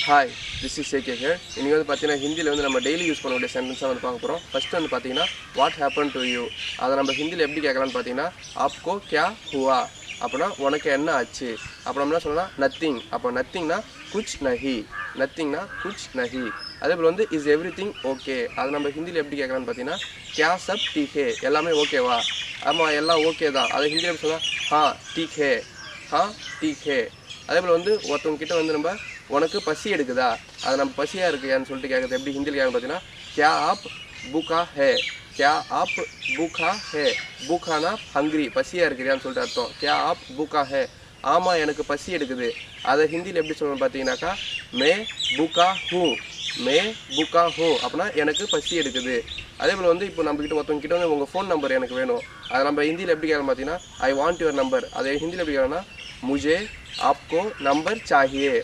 Hi, this is AK here. இன்றைக்கி வந்து பார்த்தீங்கன்னா ஹிந்தியில் வந்து நம்ம டெய்லி யூஸ் பண்ணக்கூடிய சென்டென்ஸாக வந்து பார்க்க போகிறோம். ஃபஸ்ட்டு வந்து பார்த்தீங்கன்னா வாட் ஹேப்பன் டு யூ, அதை நம்ம ஹிந்தியில் எப்படி கேட்கலான்னு பார்த்தீங்கன்னா ஆப்கோ கியா ஹுவா, அப்படின்னா உனக்கு என்ன ஆச்சு. அப்புறம் என்ன சொல்லலாம், நத்திங். அப்போ நத்திங்னா குச் நஹி, நத்திங்னா குச் நஹி. அதே போல் வந்து இஸ் எவ்ரி திங் ஓகே, அதை நம்ம ஹிந்தியில் எப்படி கேட்கலான்னு பார்த்தீங்கன்னா கியா சப் டீக் ஹே, எல்லாமே ஓகேவா. ஆமாம், எல்லாம் ஓகே தான். அதை ஹிந்தியில் எப்படி சொல்லலாம், ஹா டீக் ஹே, ஹா டீக் ஹே. அதே போல் வந்து ஒருத்தவங்க கிட்ட வந்து நம்ம உனக்கு பசி எடுக்குதா, அது நம்ம பசியாக இருக்குயான்னு சொல்லிட்டு கேட்குறது எப்படி ஹிந்தியில் கேட்க பார்த்தீங்கன்னா கியா ஆப் பூக்கா ஹே, கியா ஆப் பூக்கா ஹே. பூக்கானா ஹங்கிரி, பசியாக இருக்கிறியான்னு சொல்லிட்டு அர்த்தம். கியா ஆப் பூக்கா ஹே, ஆமாம் எனக்கு பசி எடுக்குது. அதை ஹிந்தியில் எப்படி சொல்லணும் பார்த்தீங்கன்னாக்கா மே பூக்கா ஹூ, மே பூக்கா ஹூ, அப்படின்னா எனக்கு பசி எடுக்குது. அதே போல் வந்து இப்போ நம்மக்கிட்ட ஒருத்தவங்க கிட்ட வந்து உங்கள் ஃபோன் நம்பர் எனக்கு வேணும், அதை நம்ம ஹிந்தியில் எப்படி கேட்கலாம் பார்த்தீங்கன்னா ஐ வாண்ட் யுவர் நம்பர். அதை ஹிந்தியில் எப்படி கேட்கலாம்னா முஜே ஆப்கோ நம்பர் சாஹியே.